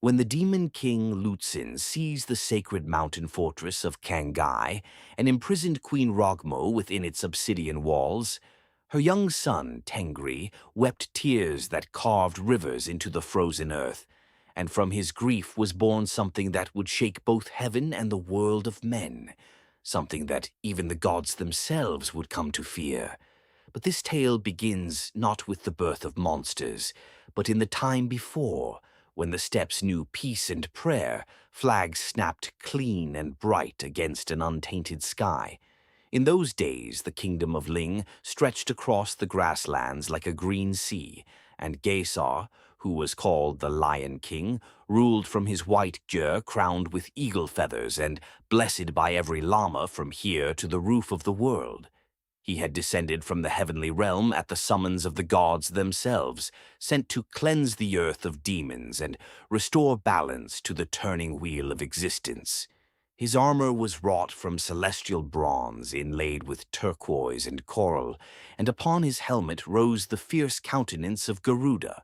When the demon king Lutsen seized the sacred mountain fortress of Kyang and imprisoned Queen Rogmo within its obsidian walls, her young son, Tengri, wept tears that carved rivers into the frozen earth, and from his grief was born something that would shake both heaven and the world of men, something that even the gods themselves would come to fear. But this tale begins not with the birth of monsters, but in the time before, when the steppes knew peace and prayer, flags snapped clean and bright against an untainted sky. In those days, the kingdom of Ling stretched across the grasslands like a green sea, and Gesar, who was called the Lion King, ruled from his white gyre crowned with eagle feathers and blessed by every llama from here to the roof of the world. He had descended from the heavenly realm at the summons of the gods themselves, sent to cleanse the earth of demons and restore balance to the turning wheel of existence. His armor was wrought from celestial bronze inlaid with turquoise and coral, and upon his helmet rose the fierce countenance of Garuda,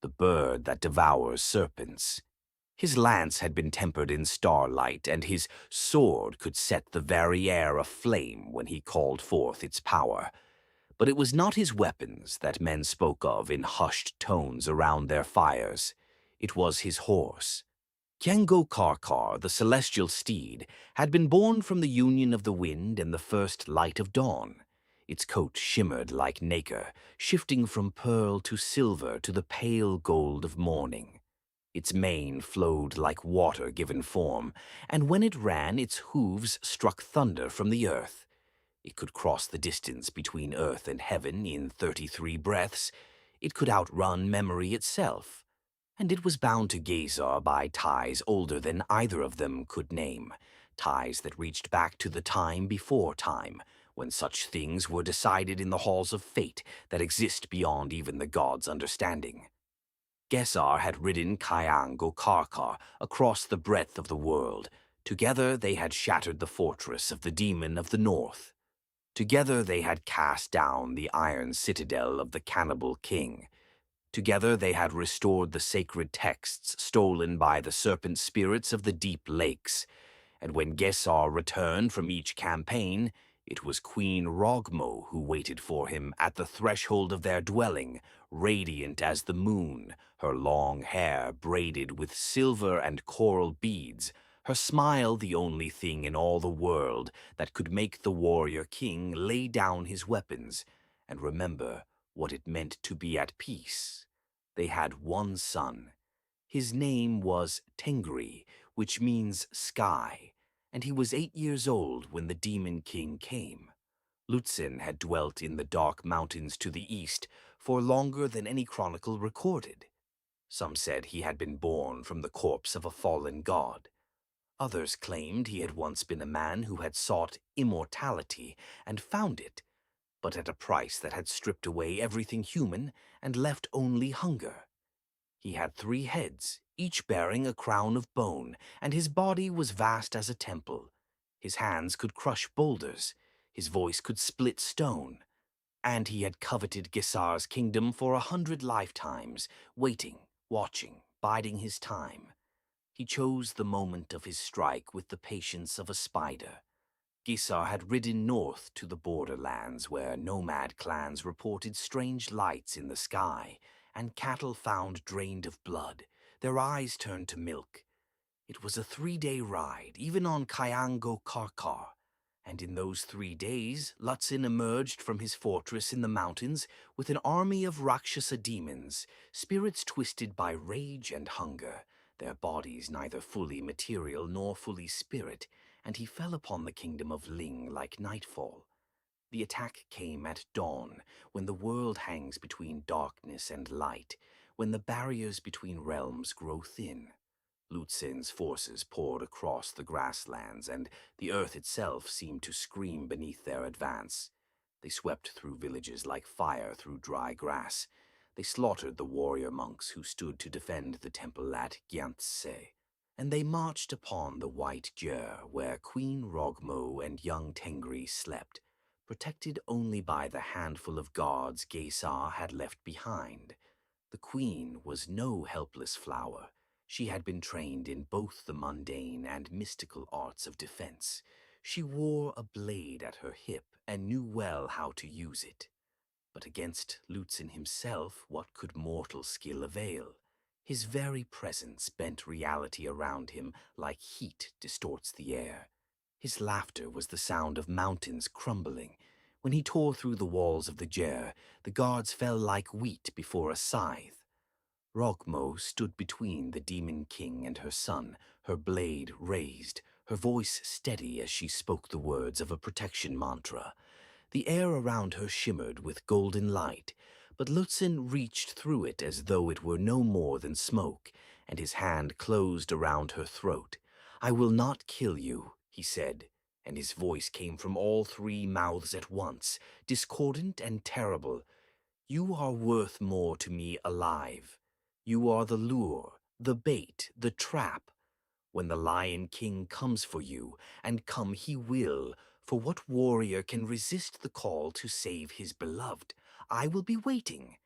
the bird that devours serpents. His lance had been tempered in starlight, and his sword could set the very air aflame when he called forth its power. But it was not his weapons that men spoke of in hushed tones around their fires. It was his horse. Kyang Go Karkar, the celestial steed, had been born from the union of the wind and the first light of dawn. Its coat shimmered like nacre, shifting from pearl to silver to the pale gold of morning. Its mane flowed like water given form, and when it ran, its hooves struck thunder from the earth. It could cross the distance between earth and heaven in 33 breaths. It could outrun memory itself. And it was bound to Gesar by ties older than either of them could name, ties that reached back to the time before time, when such things were decided in the halls of fate that exist beyond even the gods' understanding. Gesar had ridden Kyang Go Karkar across the breadth of the world. Together they had shattered the fortress of the demon of the north. Together they had cast down the iron citadel of the cannibal king. Together they had restored the sacred texts stolen by the serpent spirits of the deep lakes. And when Gesar returned from each campaign, it was Queen Rogmo who waited for him at the threshold of their dwelling, radiant as the moon, her long hair braided with silver and coral beads, her smile the only thing in all the world that could make the warrior king lay down his weapons and remember what it meant to be at peace. They had one son. His name was Tengri, which means sky, and he was 8 years old when the demon king came. Lutsen had dwelt in the dark mountains to the east for longer than any chronicle recorded. Some said he had been born from the corpse of a fallen god. Others claimed he had once been a man who had sought immortality and found it, but at a price that had stripped away everything human and left only hunger. He had 3 heads, each bearing a crown of bone, and his body was vast as a temple. His hands could crush boulders, his voice could split stone, and he had coveted Gesar's kingdom for 100 lifetimes, waiting, watching, biding his time. He chose the moment of his strike with the patience of a spider. Gesar had ridden north to the borderlands where nomad clans reported strange lights in the sky, and cattle found drained of blood, their eyes turned to milk. It was a 3-day ride, even on Kyang Go Karkar, and in those 3 days Lutsen emerged from his fortress in the mountains with an army of Rakshasa demons, spirits twisted by rage and hunger, their bodies neither fully material nor fully spirit, and he fell upon the kingdom of Ling like nightfall. The attack came at dawn, when the world hangs between darkness and light, when the barriers between realms grow thin. Lutsen's forces poured across the grasslands, and the earth itself seemed to scream beneath their advance. They swept through villages like fire through dry grass. They slaughtered the warrior monks who stood to defend the temple at Gyantse, and they marched upon the white gyre where Queen Rogmo and young Tengri slept, protected only by the handful of guards Gesar had left behind. The queen was no helpless flower. She had been trained in both the mundane and mystical arts of defense. She wore a blade at her hip and knew well how to use it. But against Lutsen himself, what could mortal skill avail? His very presence bent reality around him like heat distorts the air. His laughter was the sound of mountains crumbling. When he tore through the walls of the Ger, the guards fell like wheat before a scythe. Rogmo stood between the demon king and her son, her blade raised, her voice steady as she spoke the words of a protection mantra. The air around her shimmered with golden light, but Lutsen reached through it as though it were no more than smoke, and his hand closed around her throat. "I will not kill you," he said, and his voice came from all three mouths at once, discordant and terrible. "You are worth more to me alive. You are the lure, the bait, the trap. When the Lion King comes for you, and come he will, for what warrior can resist the call to save his beloved? I will be waiting,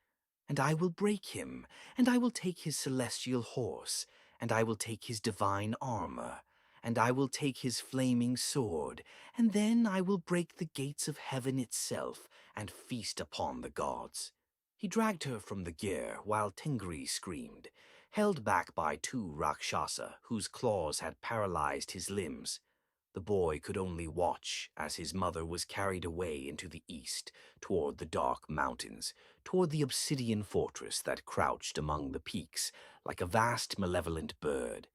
and I will break him, and I will take his celestial horse, and I will take his divine armor, and I will take his flaming sword, and then I will break the gates of heaven itself, and feast upon the gods." He dragged her from the gear while Tengri screamed, held back by two Rakshasa whose claws had paralyzed his limbs. The boy could only watch as his mother was carried away into the east, toward the dark mountains, toward the obsidian fortress that crouched among the peaks like a vast malevolent bird.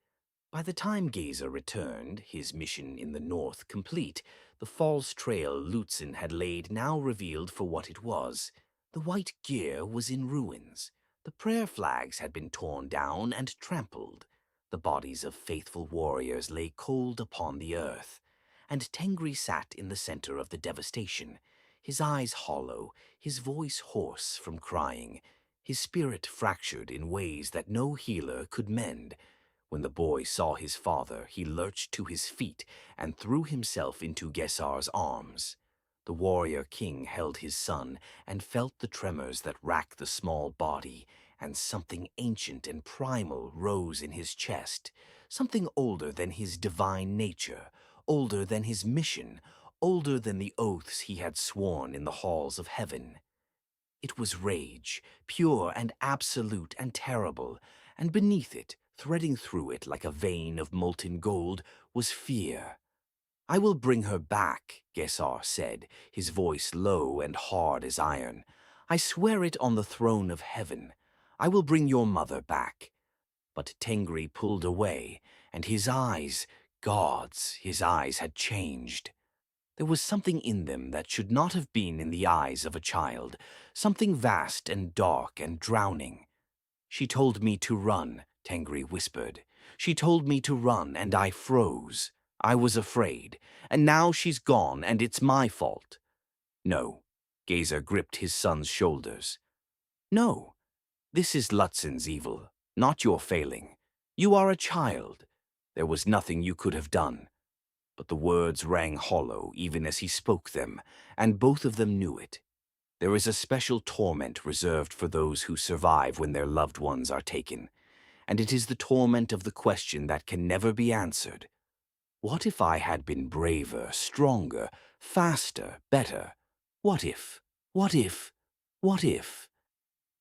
By the time Gesar returned, his mission in the north complete, the false trail Lutsen had laid now revealed for what it was. The white gear was in ruins. The prayer flags had been torn down and trampled. The bodies of faithful warriors lay cold upon the earth. And Tengri sat in the center of the devastation, his eyes hollow, his voice hoarse from crying, his spirit fractured in ways that no healer could mend. When the boy saw his father, he lurched to his feet and threw himself into Gesar's arms. The warrior king held his son and felt the tremors that racked the small body, and something ancient and primal rose in his chest, something older than his divine nature, older than his mission, older than the oaths he had sworn in the halls of heaven. It was rage, pure and absolute and terrible, and beneath it, threading through it like a vein of molten gold, was fear. "I will bring her back," Gesar said, his voice low and hard as iron. "I swear it on the throne of heaven. I will bring your mother back." But Tengri pulled away, and his eyes, gods, his eyes had changed. There was something in them that should not have been in the eyes of a child, something vast and dark and drowning. "She told me to run," Tengri whispered. "She told me to run, and I froze. I was afraid, and now she's gone, and it's my fault." "No." Gesar gripped his son's shoulders. "No. This is Lutsen's evil, not your failing. You are a child. There was nothing you could have done." But the words rang hollow even as he spoke them, and both of them knew it. There is a special torment reserved for those who survive when their loved ones are taken, and it is the torment of the question that can never be answered. What if I had been braver, stronger, faster, better? What if? What if? What if?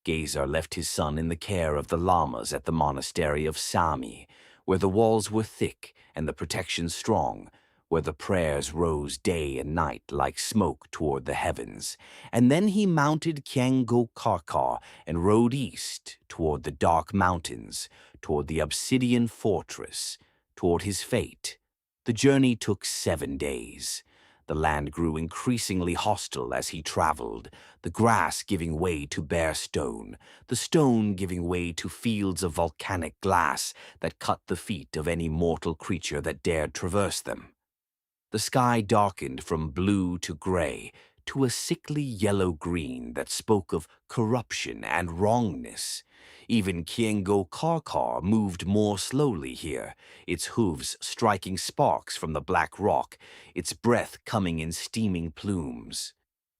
Gesar left his son in the care of the lamas at the monastery of Sami, where the walls were thick and the protection strong, where the prayers rose day and night like smoke toward the heavens. And then he mounted Kyang Go Karkar and rode east toward the dark mountains, toward the obsidian fortress, toward his fate. The journey took 7 days. The land grew increasingly hostile as he traveled, the grass giving way to bare stone, the stone giving way to fields of volcanic glass that cut the feet of any mortal creature that dared traverse them. The sky darkened from blue to gray, to a sickly yellow-green that spoke of corruption and wrongness. Even Kyang Go Karkar moved more slowly here, its hooves striking sparks from the black rock, its breath coming in steaming plumes.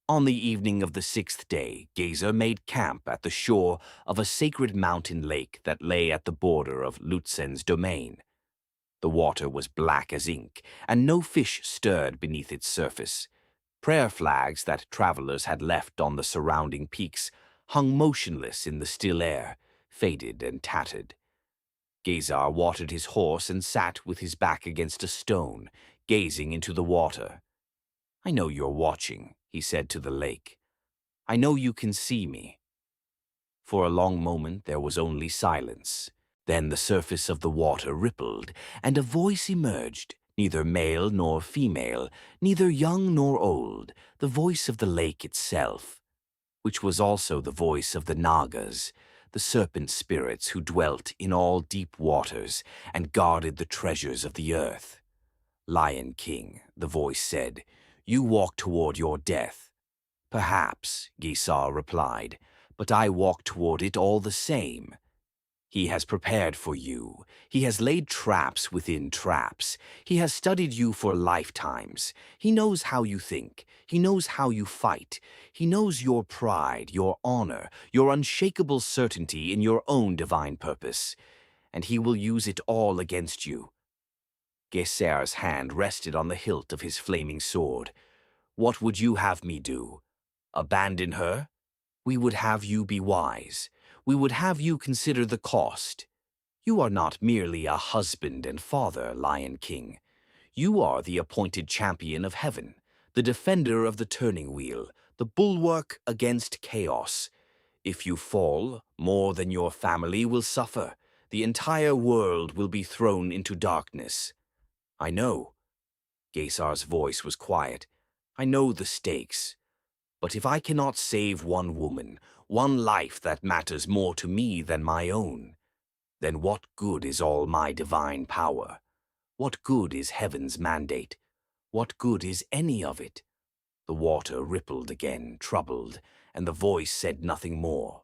On the evening of the sixth day, Gesar made camp at the shore of a sacred mountain lake that lay at the border of Lutsen's domain. The water was black as ink, and no fish stirred beneath its surface. Prayer flags that travelers had left on the surrounding peaks hung motionless in the still air, faded and tattered. Gesar watered his horse and sat with his back against a stone, gazing into the water. "I know you're watching," he said to the lake. "I know you can see me." For a long moment there was only silence. Then the surface of the water rippled, and a voice emerged, neither male nor female, neither young nor old, the voice of the lake itself, which was also the voice of the Nagas, the serpent spirits who dwelt in all deep waters and guarded the treasures of the earth. "Lion King," the voice said, "you walk toward your death." "Perhaps," Gesar replied, "but I walk toward it all the same. He has prepared for you. He has laid traps within traps. He has studied you for lifetimes. He knows how you think. He knows how you fight. He knows your pride, your honor, your unshakable certainty in your own divine purpose. And he will use it all against you." Gesar's hand rested on the hilt of his flaming sword. "What would you have me do? Abandon her? We would have you be wise. We would have you consider the cost. You are not merely a husband and father, Lion King. You are the appointed champion of heaven, the defender of the turning wheel, the bulwark against chaos. If you fall, more than your family will suffer. The entire world will be thrown into darkness." "I know." Gesar's voice was quiet. "I know the stakes. But if I cannot save one woman, one life that matters more to me than my own, then what good is all my divine power? What good is heaven's mandate? What good is any of it?" The water rippled again, troubled, and the voice said nothing more.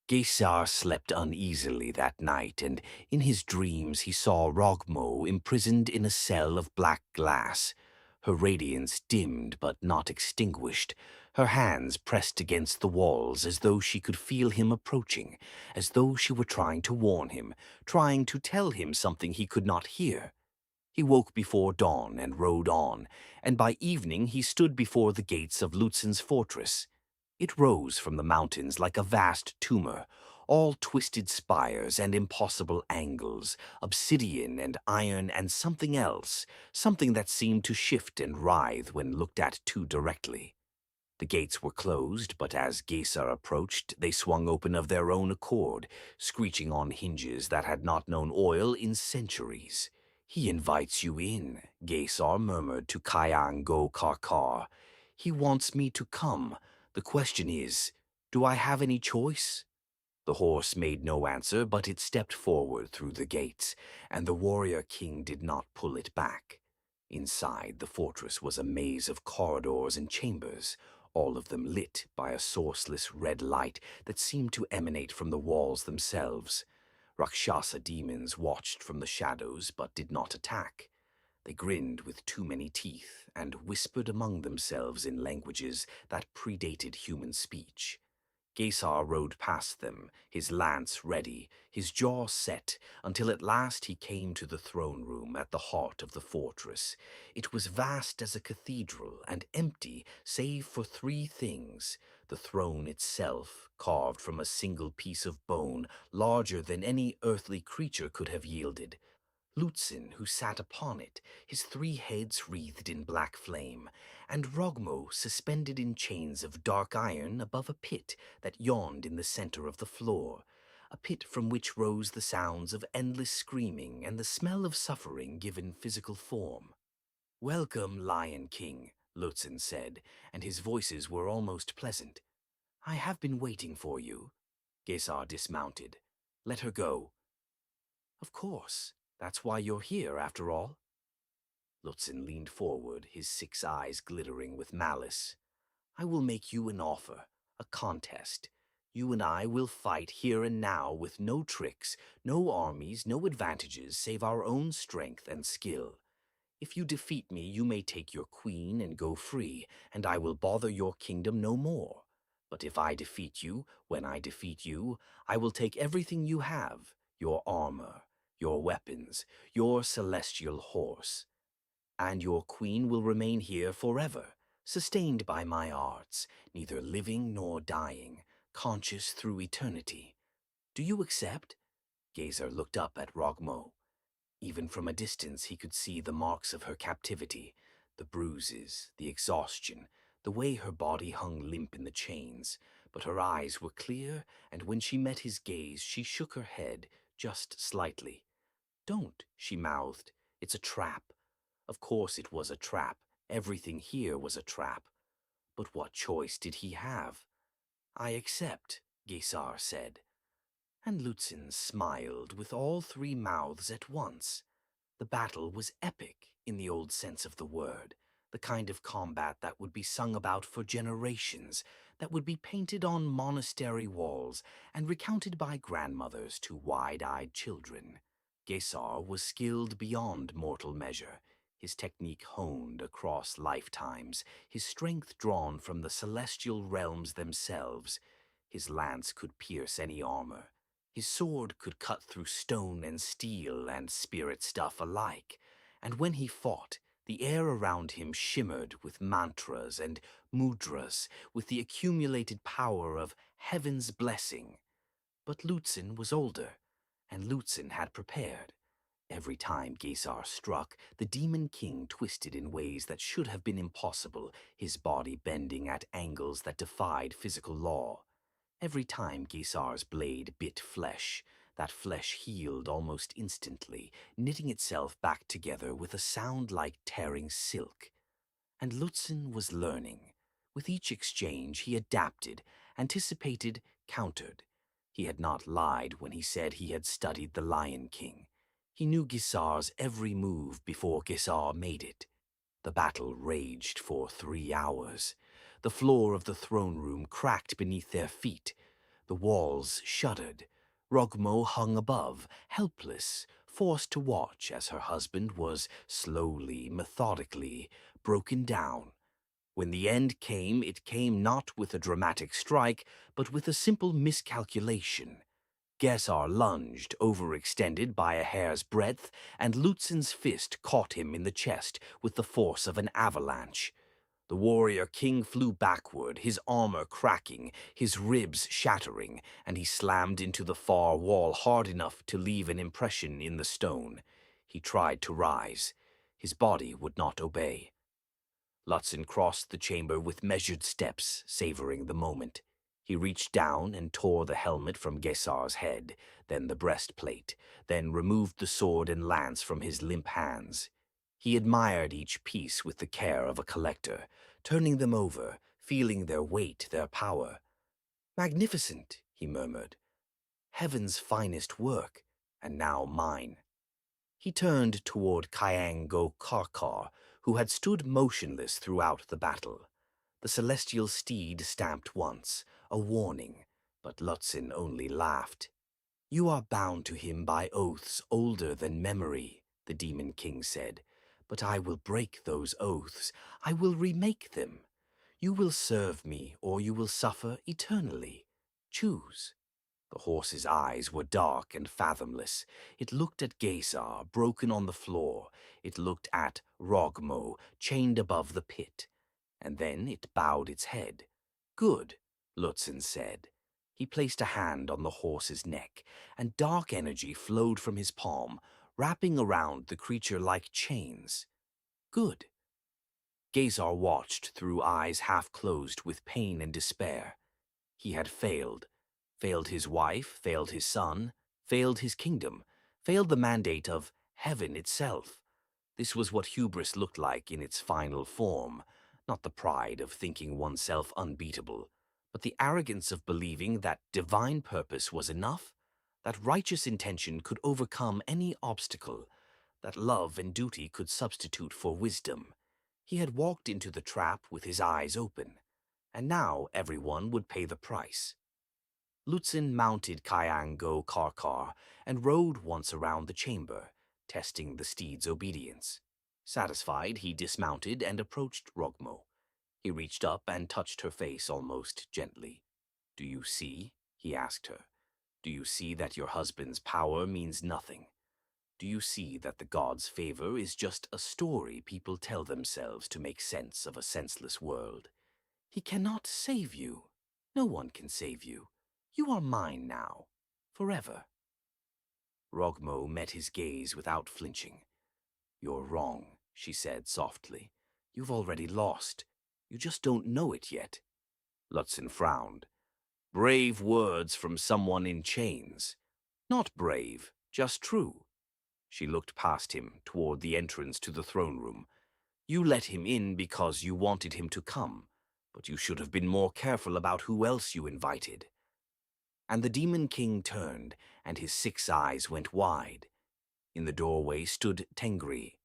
Gesar slept uneasily that night, and in his dreams he saw Rogmo imprisoned in a cell of black glass, her radiance dimmed but not extinguished, her hands pressed against the walls as though she could feel him approaching, as though she were trying to warn him, trying to tell him something he could not hear. He woke before dawn and rode on, and by evening he stood before the gates of Lutsen's fortress. It rose from the mountains like a vast tumor, all twisted spires and impossible angles, obsidian and iron and something else, something that seemed to shift and writhe when looked at too directly. The gates were closed, but as Gesar approached, they swung open of their own accord, screeching on hinges that had not known oil in centuries. "He invites you in," Gesar murmured to Kyang Go Karkar. "He wants me to come. The question is, do I have any choice?" The horse made no answer, but it stepped forward through the gates, and the warrior king did not pull it back. Inside, the fortress was a maze of corridors and chambers, all of them lit by a sourceless red light that seemed to emanate from the walls themselves. Rakshasa demons watched from the shadows but did not attack. They grinned with too many teeth and whispered among themselves in languages that predated human speech. Gesar rode past them, his lance ready, his jaw set, until at last he came to the throne room at the heart of the fortress. It was vast as a cathedral and empty save for three things: the throne itself, carved from a single piece of bone larger than any earthly creature could have yielded; Lutsen, who sat upon it, his three heads wreathed in black flame, and Rogmo suspended in chains of dark iron above a pit that yawned in the center of the floor, a pit from which rose the sounds of endless screaming and the smell of suffering given physical form. "Welcome, Lion King," Lutsen said, and his voices were almost pleasant. "I have been waiting for you." Gesar dismounted. "Let her go." "Of course. That's why you're here, after all." Lutsen leaned forward, his 6 eyes glittering with malice. "I will make you an offer, a contest. You and I will fight here and now with no tricks, no armies, no advantages save our own strength and skill. If you defeat me, you may take your queen and go free, and I will bother your kingdom no more. But if I defeat you, when I defeat you, I will take everything you have, your armor, your weapons, your celestial horse. And your queen will remain here forever, sustained by my arts, neither living nor dying, conscious through eternity. Do you accept?" Gesar looked up at Rogmo. Even from a distance he could see the marks of her captivity, the bruises, the exhaustion, the way her body hung limp in the chains. But her eyes were clear, and when she met his gaze she shook her head, just slightly. "Don't," she mouthed. "It's a trap." Of course it was a trap. Everything here was a trap. But what choice did he have? "I accept," Gesar said. And Lutsen smiled with all three mouths at once. The battle was epic in the old sense of the word, the kind of combat that would be sung about for generations, that would be painted on monastery walls and recounted by grandmothers to wide-eyed children. Gesar was skilled beyond mortal measure, his technique honed across lifetimes, his strength drawn from the celestial realms themselves. His lance could pierce any armor. His sword could cut through stone and steel and spirit stuff alike, and when he fought, the air around him shimmered with mantras and mudras, with the accumulated power of heaven's blessing. But Lutsen was older, and Lutsen had prepared. Every time Gesar struck, the Demon King twisted in ways that should have been impossible, his body bending at angles that defied physical law. Every time Gesar's blade bit flesh, that flesh healed almost instantly, knitting itself back together with a sound like tearing silk. And Lutsen was learning. With each exchange he adapted, anticipated, countered. He had not lied when he said he had studied the Lion King. He knew Gesar's every move before Gesar made it. The battle raged for 3 hours. The floor of the throne room cracked beneath their feet. The walls shuddered. Rogmo hung above, helpless, forced to watch as her husband was slowly, methodically, broken down. When the end came, it came not with a dramatic strike, but with a simple miscalculation. Gesar lunged, overextended by a hair's breadth, and Lutsen's fist caught him in the chest with the force of an avalanche. The warrior king flew backward, his armor cracking, his ribs shattering, and he slammed into the far wall hard enough to leave an impression in the stone. He tried to rise. His body would not obey. Lutsen crossed the chamber with measured steps, savoring the moment. He reached down and tore the helmet from Gesar's head, then the breastplate, then removed the sword and lance from his limp hands. He admired each piece with the care of a collector, turning them over, feeling their weight, their power. "Magnificent," he murmured. "Heaven's finest work, and now mine." He turned toward Kyang Go Karkar, who had stood motionless throughout the battle. The celestial steed stamped once, a warning, but Lutsen only laughed. "You are bound to him by oaths older than memory," the Demon King said. "But I will break those oaths. I will remake them. You will serve me, or you will suffer eternally. Choose." The horse's eyes were dark and fathomless. It looked at Gesar, broken on the floor. It looked at Rogmo, chained above the pit. And then it bowed its head. "Good," Lutsen said. He placed a hand on the horse's neck, and dark energy flowed from his palm, wrapping around the creature like chains. "Good." Gesar watched through eyes half closed with pain and despair. He had failed. Failed his wife, failed his son, failed his kingdom, failed the mandate of heaven itself. This was what hubris looked like in its final form, not the pride of thinking oneself unbeatable, but the arrogance of believing that divine purpose was enough, that righteous intention could overcome any obstacle, that love and duty could substitute for wisdom. He had walked into the trap with his eyes open, and now everyone would pay the price. Lutsen mounted Kyang Go Karkar and rode once around the chamber, testing the steed's obedience. Satisfied, he dismounted and approached Rogmo. He reached up and touched her face almost gently. "Do you see?" he asked her. "Do you see that your husband's power means nothing? Do you see that the god's favor is just a story people tell themselves to make sense of a senseless world? He cannot save you. No one can save you. You are mine now, forever." Rogmo met his gaze without flinching. "You're wrong," she said softly. "You've already lost. You just don't know it yet." Lutsen frowned. "Brave words from someone in chains. Not brave, just true." She looked past him, toward the entrance to the throne room. "You let him in because you wanted him to come, but you should have been more careful about who else you invited." And the Demon King turned, and his 6 eyes went wide. In the doorway stood Tengri.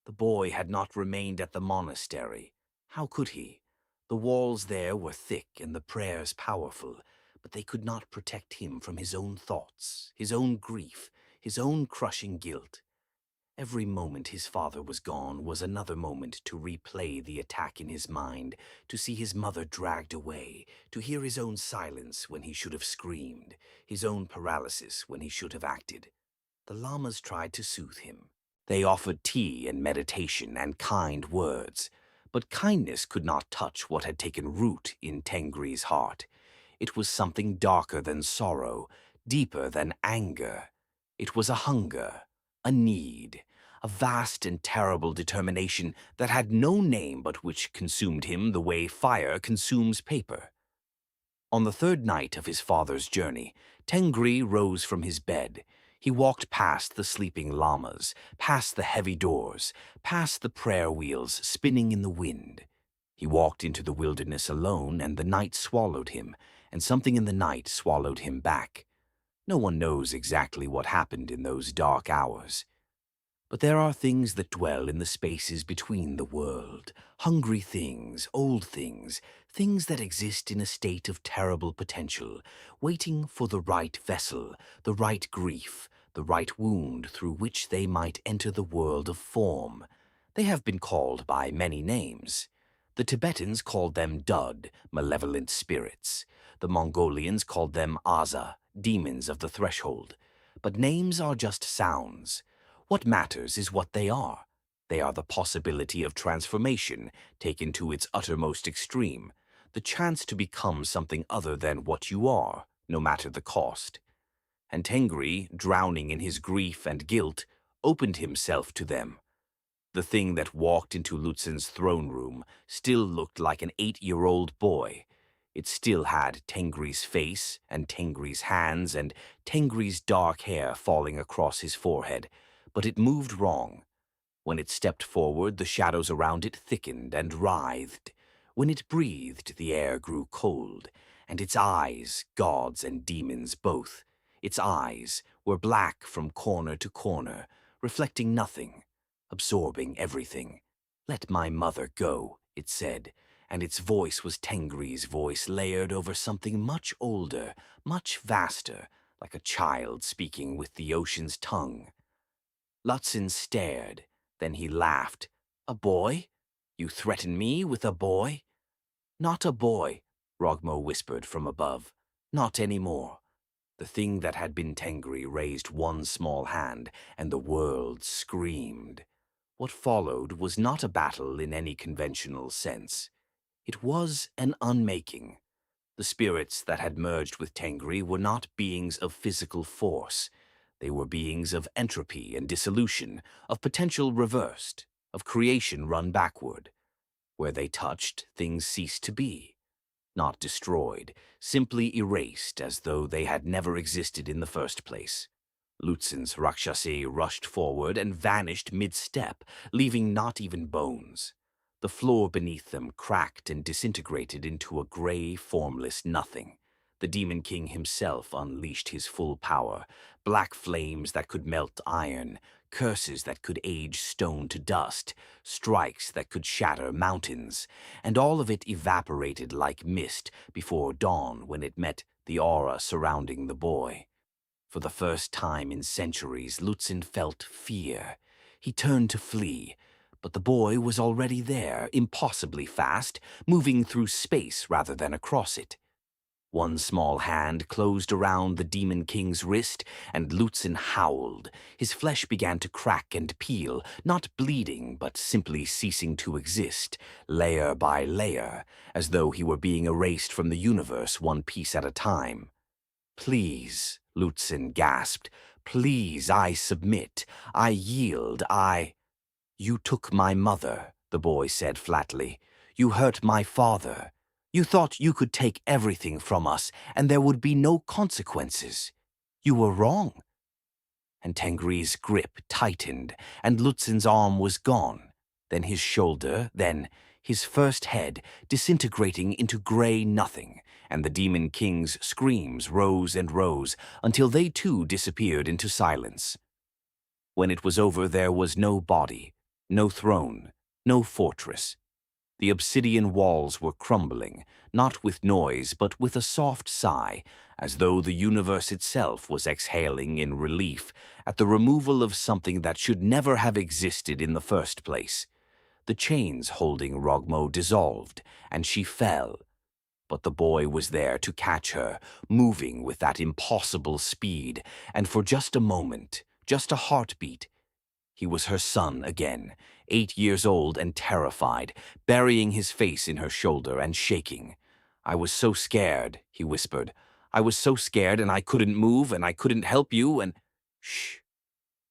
The boy had not remained at the monastery. How could he? The walls there were thick and the prayers powerful, but they could not protect him from his own thoughts, his own grief, his own crushing guilt. Every moment his father was gone was another moment to replay the attack in his mind, to see his mother dragged away, to hear his own silence when he should have screamed, his own paralysis when he should have acted. The lamas tried to soothe him. They offered tea and meditation and kind words, but kindness could not touch what had taken root in Tengri's heart. It was something darker than sorrow, deeper than anger. It was a hunger, a need, a vast and terrible determination that had no name but which consumed him the way fire consumes paper. On the 3rd night of his father's journey, Tengri rose from his bed. He walked past the sleeping lamas, past the heavy doors, past the prayer wheels spinning in the wind. He walked into the wilderness alone, and the night swallowed him, and something in the night swallowed him back. No one knows exactly what happened in those dark hours. But there are things that dwell in the spaces between the world, hungry things, old things, things that exist in a state of terrible potential, waiting for the right vessel, the right grief, the right wound through which they might enter the world of form. They have been called by many names. The Tibetans called them Dud, malevolent spirits. The Mongolians called them Aza, demons of the threshold. But names are just sounds. What matters is what they are. They are the possibility of transformation taken to its uttermost extreme, the chance to become something other than what you are, no matter the cost. And Tengri, drowning in his grief and guilt, opened himself to them. The thing that walked into Lutsen's throne room still looked like an 8-year-old boy. It still had Tengri's face and Tengri's hands and Tengri's dark hair falling across his forehead, but it moved wrong. When it stepped forward, the shadows around it thickened and writhed. When it breathed, the air grew cold, and its eyes, gods and demons both, its eyes were black from corner to corner, reflecting nothing, absorbing everything. "Let my mother go," it said, and its voice was Tengri's voice layered over something much older, much vaster, like a child speaking with the ocean's tongue. Lutsen stared, then he laughed. "A boy? You threaten me with a boy?" "Not a boy," Rogmo whispered from above. "Not anymore." The thing that had been Tengri raised one small hand, and the world screamed. What followed was not a battle in any conventional sense. It was an unmaking. The spirits that had merged with Tengri were not beings of physical force. They were beings of entropy and dissolution, of potential reversed, of creation run backward. Where they touched, things ceased to be. Not destroyed, simply erased as though they had never existed in the first place. Lutsen's Rakshasi rushed forward and vanished mid-step, leaving not even bones. The floor beneath them cracked and disintegrated into a gray, formless nothing. The Demon King himself unleashed his full power, black flames that could melt iron, curses that could age stone to dust, strikes that could shatter mountains, and all of it evaporated like mist before dawn when it met the aura surrounding the boy. For the first time in centuries, Lutsen felt fear. He turned to flee, But the boy was already there, impossibly fast, moving through space rather than across it. One small hand closed around the Demon King's wrist, and Lutsen howled. His flesh began to crack and peel, not bleeding, but simply ceasing to exist, layer by layer, as though he were being erased from the universe one piece at a time. "Please," Lutsen gasped. "Please, I submit. I yield. You took my mother," the boy said flatly. "You hurt my father. You thought you could take everything from us, and there would be no consequences. You were wrong." And Tengri's grip tightened, and Lutsen's arm was gone, then his shoulder, then his first head, disintegrating into gray nothing, and the Demon King's screams rose and rose until they too disappeared into silence. When it was over, there was no body, no throne, no fortress. The obsidian walls were crumbling, not with noise, but with a soft sigh, as though the universe itself was exhaling in relief at the removal of something that should never have existed in the first place. The chains holding Rogmo dissolved, and she fell. But the boy was there to catch her, moving with that impossible speed, and for just a moment, just a heartbeat, he was her son again, 8 years old and terrified, burying his face in her shoulder and shaking. "I was so scared," he whispered. "I was so scared, and I couldn't move, and I couldn't help you, and—" "Shh."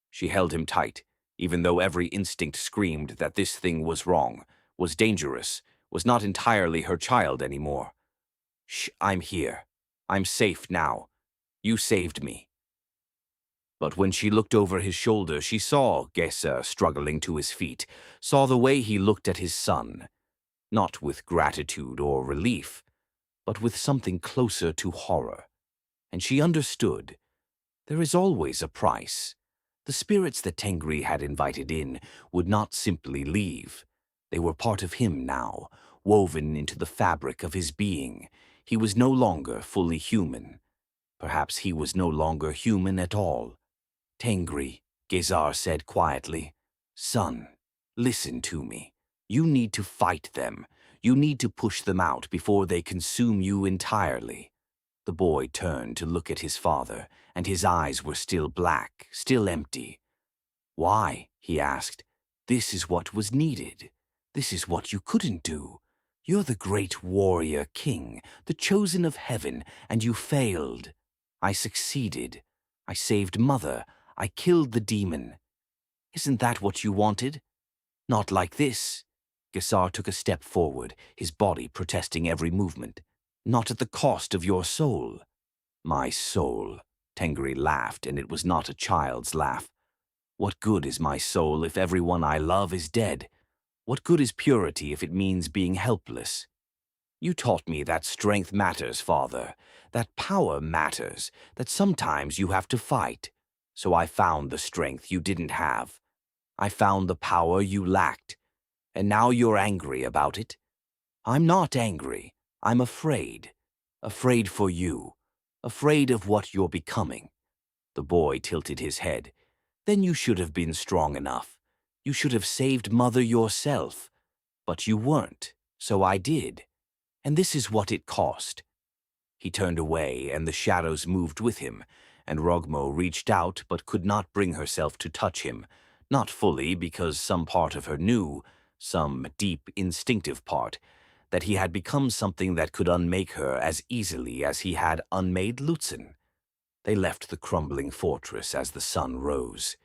She held him tight, even though every instinct screamed that this thing was wrong, was dangerous, was not entirely her child anymore. "Shh, I'm here. I'm safe now. You saved me." But when she looked over his shoulder, she saw Gesar struggling to his feet, saw the way he looked at his son, not with gratitude or relief, but with something closer to horror. And she understood. There is always a price. The spirits that Tengri had invited in would not simply leave. They were part of him now, woven into the fabric of his being. He was no longer fully human. Perhaps he was no longer human at all. "Tengri," Gesar said quietly, "son, listen to me. You need to fight them. You need to push them out before they consume you entirely." The boy turned to look at his father, and his eyes were still black, still empty. "Why?" he asked. "This is what was needed. This is what you couldn't do. You're the great warrior king, the chosen of heaven, and you failed. I succeeded. I saved Mother. I killed the demon. Isn't that what you wanted? Not like this." Gesar took a step forward, his body protesting every movement. "Not at the cost of your soul." "My soul," Tengri laughed, and it was not a child's laugh. "What good is my soul if everyone I love is dead? What good is purity if it means being helpless? You taught me that strength matters, Father, that power matters, that sometimes you have to fight. So I found the strength you didn't have. I found the power you lacked. And now you're angry about it? I'm not angry. I'm afraid. Afraid for you. Afraid of what you're becoming." The boy tilted his head. "Then you should have been strong enough. You should have saved Mother yourself. But you weren't, so I did. And this is what it cost." He turned away, and the shadows moved with him, and Rogmo reached out but could not bring herself to touch him, not fully because some part of her knew, some deep instinctive part, that he had become something that could unmake her as easily as he had unmade Lutsen. They left the crumbling fortress as the sun rose.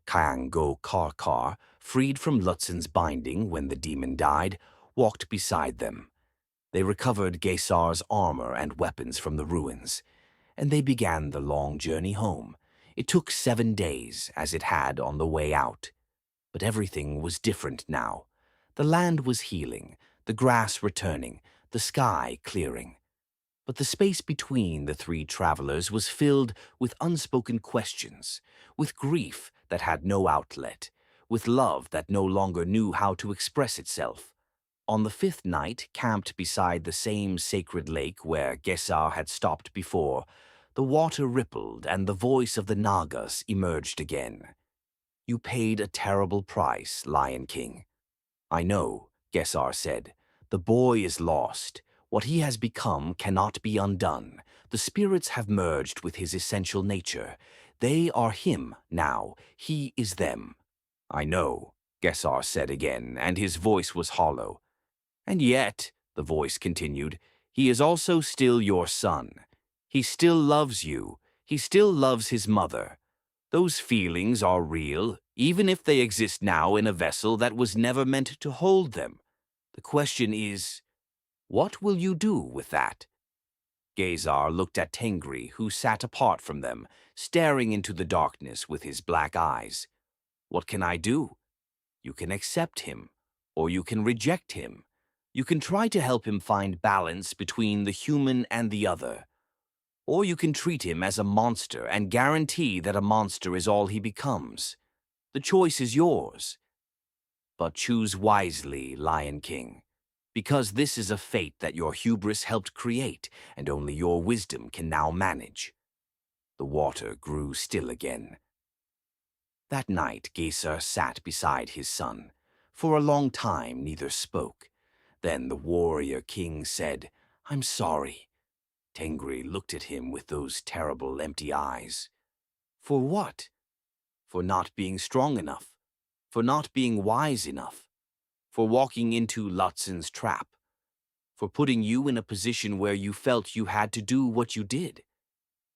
Kyang Go Karkar, freed from Lutsen's binding when the demon died, walked beside them. They recovered Gesar's armor and weapons from the ruins, and they began the long journey home. It took 7 days, as it had on the way out. But everything was different now. The land was healing, the grass returning, the sky clearing. But the space between the 3 travelers was filled with unspoken questions, with grief that had no outlet, with love that no longer knew how to express itself. On the 5th night, camped beside the same sacred lake where Gesar had stopped before, the water rippled and the voice of the Nagas emerged again. "You paid a terrible price, Lion King. I know, Gesar said. The boy is lost. What he has become cannot be undone. The spirits have merged with his essential nature. They are him now. He is them. I know, Gesar said again, and his voice was hollow. And yet, the voice continued, he is also still your son. He still loves you. He still loves his mother. Those feelings are real, even if they exist now in a vessel that was never meant to hold them. The question is, what will you do with that? Gesar looked at Tengri, who sat apart from them, staring into the darkness with his black eyes. What can I do? You can accept him, or you can reject him. You can try to help him find balance between the human and the other. Or you can treat him as a monster and guarantee that a monster is all he becomes. The choice is yours. But choose wisely, Lion King, because this is a fate that your hubris helped create, and only your wisdom can now manage. The water grew still again. That night, Gesar sat beside his son. For a long time, neither spoke. Then the warrior king said, "I'm sorry." Tengri looked at him with those terrible empty eyes. For what? For not being strong enough. For not being wise enough. For walking into Lutsen's trap. For putting you in a position where you felt you had to do what you did.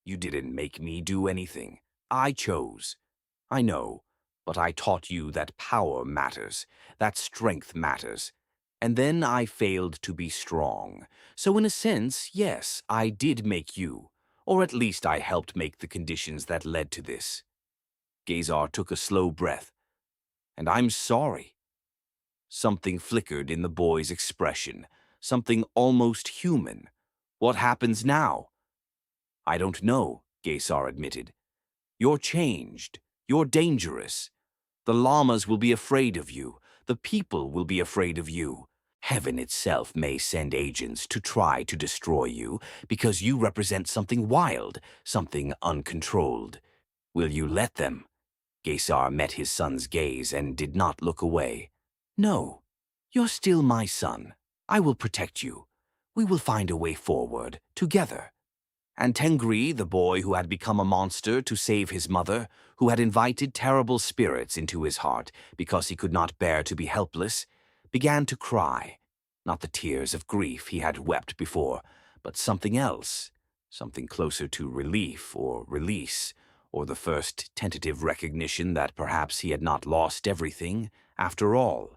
You didn't make me do anything. I chose. I know, but I taught you that power matters, that strength matters. And then I failed to be strong. So in a sense, yes, I did make you. Or at least I helped make the conditions that led to this. Gesar took a slow breath. And I'm sorry. Something flickered in the boy's expression, something almost human. What happens now? I don't know, Gesar admitted. You're changed. You're dangerous. The llamas will be afraid of you. The people will be afraid of you. Heaven itself may send agents to try to destroy you because you represent something wild, something uncontrolled. Will you let them? Gesar met his son's gaze and did not look away. No, you're still my son. I will protect you. We will find a way forward, together. And Tengri, the boy who had become a monster to save his mother, who had invited terrible spirits into his heart because he could not bear to be helpless, began to cry. Not the tears of grief he had wept before, but something else, something closer to relief or release, or the first tentative recognition that perhaps he had not lost everything after all.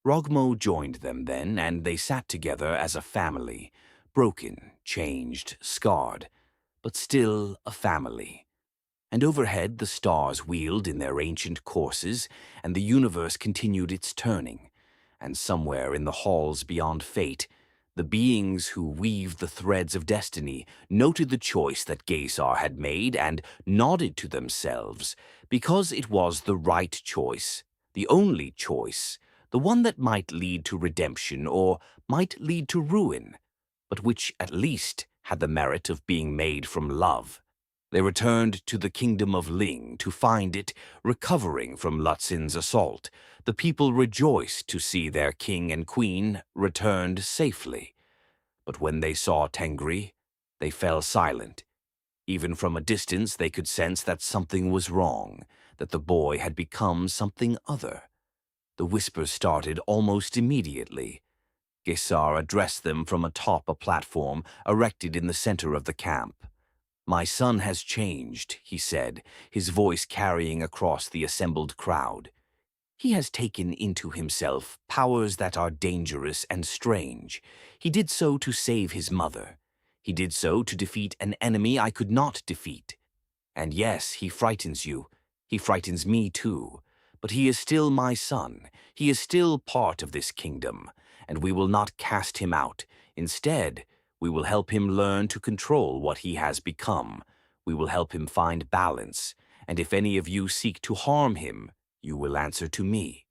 Rogmo joined them then, and they sat together as a family, broken, changed, scarred, but still a family. And overhead the stars wheeled in their ancient courses, and the universe continued its turning. And somewhere in the halls beyond fate, the beings who weave the threads of destiny noted the choice that Gesar had made and nodded to themselves, because it was the right choice, the only choice, the one that might lead to redemption or might lead to ruin, but which at least had the merit of being made from love. They returned to the kingdom of Ling to find it recovering from Lutsen's assault. The people rejoiced to see their king and queen returned safely. But when they saw Tengri, they fell silent. Even from a distance they could sense that something was wrong, that the boy had become something other. The whispers started almost immediately. Gesar addressed them from atop a platform erected in the center of the camp. "My son has changed," he said, his voice carrying across the assembled crowd. "He has taken into himself powers that are dangerous and strange. He did so to save his mother. He did so to defeat an enemy I could not defeat. And yes, he frightens you. He frightens me too. But he is still my son. He is still part of this kingdom, and we will not cast him out. Instead, we will help him learn to control what he has become. We will help him find balance, and if any of you seek to harm him, you will answer to me."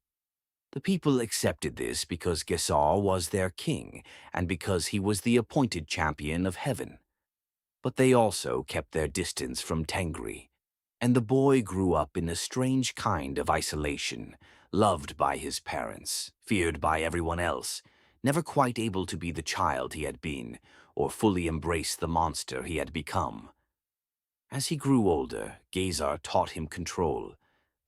The people accepted this because Gesar was their king, and because he was the appointed champion of heaven. But they also kept their distance from Tengri, and the boy grew up in a strange kind of isolation, loved by his parents, feared by everyone else, never quite able to be the child he had been, or fully embrace the monster he had become. As he grew older, Gesar taught him control.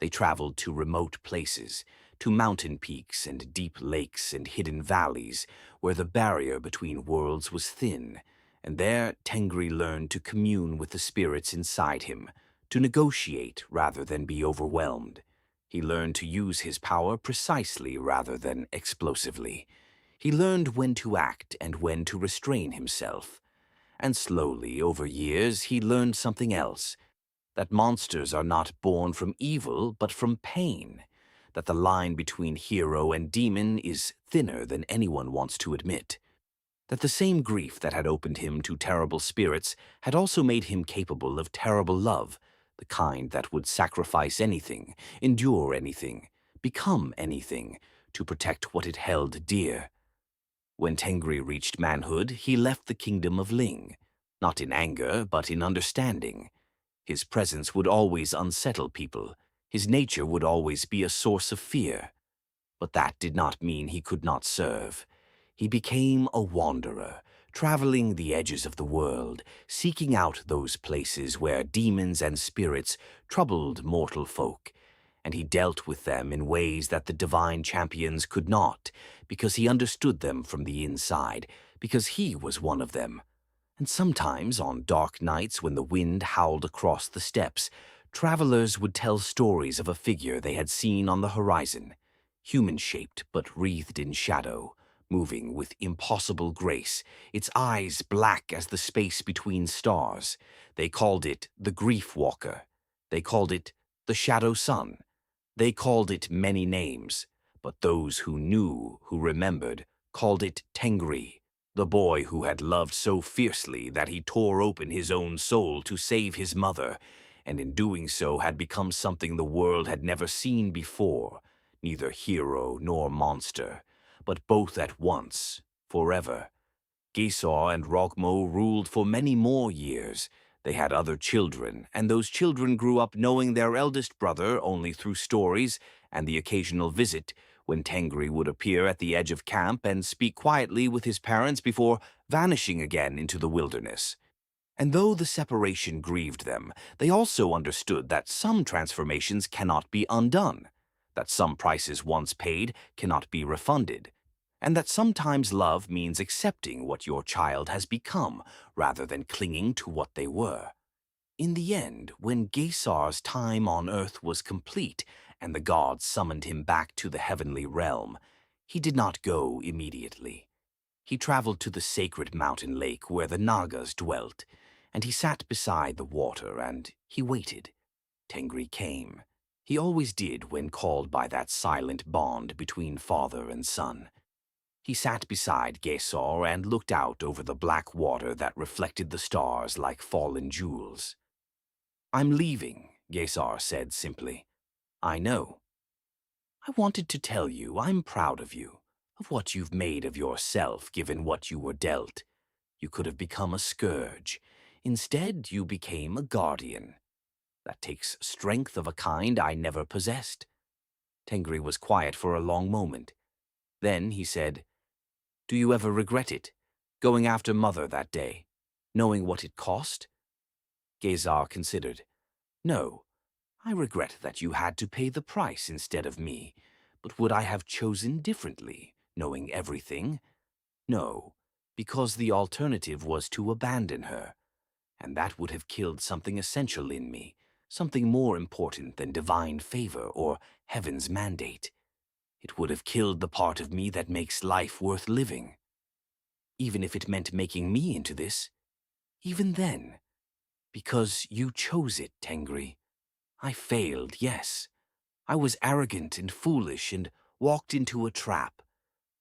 They traveled to remote places, to mountain peaks and deep lakes and hidden valleys, where the barrier between worlds was thin, and there Tengri learned to commune with the spirits inside him, to negotiate rather than be overwhelmed. He learned to use his power precisely rather than explosively. He learned when to act and when to restrain himself. And slowly, over years, he learned something else, that monsters are not born from evil, but from pain, that the line between hero and demon is thinner than anyone wants to admit, that the same grief that had opened him to terrible spirits had also made him capable of terrible love, the kind that would sacrifice anything, endure anything, become anything, to protect what it held dear. When Tengri reached manhood, he left the kingdom of Ling, not in anger, but in understanding. His presence would always unsettle people. His nature would always be a source of fear. But that did not mean he could not serve. He became a wanderer, traveling the edges of the world, seeking out those places where demons and spirits troubled mortal folk, and he dealt with them in ways that the divine champions could not, because he understood them from the inside, because he was one of them. And sometimes, on dark nights when the wind howled across the steppes, travelers would tell stories of a figure they had seen on the horizon, human-shaped but wreathed in shadow, moving with impossible grace, its eyes black as the space between stars. They called it the Grief Walker. They called it the Shadow Sun. They called it many names, but those who knew, who remembered, called it Tengri, the boy who had loved so fiercely that he tore open his own soul to save his mother, and in doing so had become something the world had never seen before, neither hero nor monster, but both at once, forever. Gesar and Rogmo ruled for many more years. They had other children, and those children grew up knowing their eldest brother only through stories and the occasional visit, when Tengri would appear at the edge of camp and speak quietly with his parents before vanishing again into the wilderness. And though the separation grieved them, they also understood that some transformations cannot be undone, that some prices once paid cannot be refunded, and that sometimes love means accepting what your child has become rather than clinging to what they were. In the end, when Gesar's time on earth was complete and the gods summoned him back to the heavenly realm, he did not go immediately. He traveled to the sacred mountain lake where the Nagas dwelt, and he sat beside the water and he waited. Tengri came. He always did when called by that silent bond between father and son. He sat beside Gesar and looked out over the black water that reflected the stars like fallen jewels. "I'm leaving," Gesar said simply. "I know. I wanted to tell you I'm proud of you, of what you've made of yourself given what you were dealt. You could have become a scourge. Instead, you became a guardian. That takes strength of a kind I never possessed." Tengri was quiet for a long moment. Then he said, "Do you ever regret it, going after Mother that day, knowing what it cost?" Gesar considered. "No, I regret that you had to pay the price instead of me, but would I have chosen differently, knowing everything? No, because the alternative was to abandon her, and that would have killed something essential in me, something more important than divine favor or heaven's mandate. It would have killed the part of me that makes life worth living. Even if it meant making me into this, even then, because you chose it, Tengri. I failed, yes. I was arrogant and foolish and walked into a trap.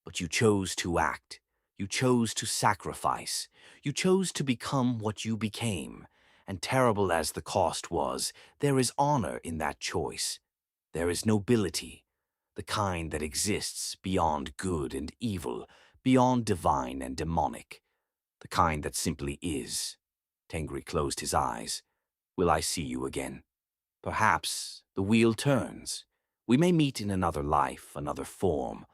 But you chose to act. You chose to sacrifice. You chose to become what you became. And terrible as the cost was, there is honor in that choice. There is nobility, the kind that exists beyond good and evil, beyond divine and demonic, the kind that simply is." Tengri closed his eyes. "Will I see you again? Perhaps the wheel turns. We may meet in another life, another form,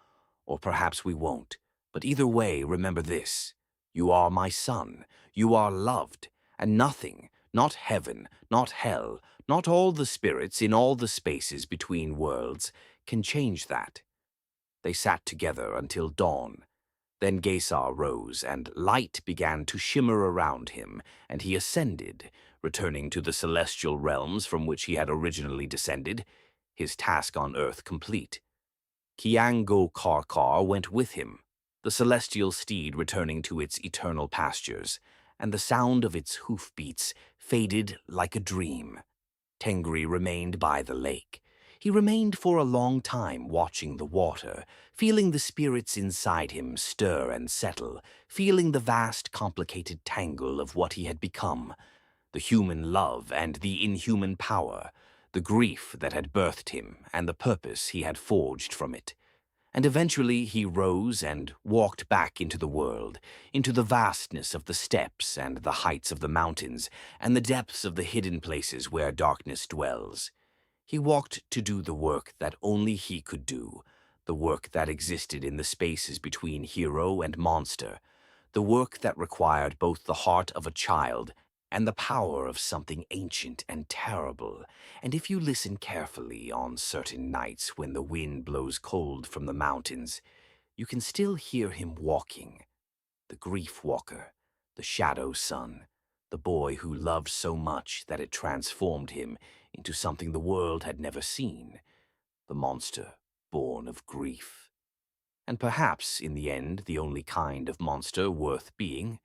or perhaps we won't. But either way, remember this. You are my son. You are loved. And nothing, not heaven, not hell, not all the spirits in all the spaces between worlds, can change that. They sat together until dawn. Then Gesar rose, and light began to shimmer around him, and he ascended, returning to the celestial realms from which he had originally descended, his task on earth complete. Kyang Go Karkar went with him, the celestial steed returning to its eternal pastures, and the sound of its hoofbeats faded like a dream. Tengri remained by the lake. He remained for a long time watching the water, feeling the spirits inside him stir and settle, feeling the vast, complicated tangle of what he had become, the human love and the inhuman power, the grief that had birthed him and the purpose he had forged from it. And eventually he rose and walked back into the world, into the vastness of the steppes and the heights of the mountains, and the depths of the hidden places where darkness dwells. He walked to do the work that only he could do, the work that existed in the spaces between hero and monster, the work that required both the heart of a child and the power of something ancient and terrible. And if you listen carefully on certain nights when the wind blows cold from the mountains, you can still hear him walking, the grief walker, the shadow son, the boy who loved so much that it transformed him into something the world had never seen, the monster born of grief. And perhaps, in the end, the only kind of monster worth being.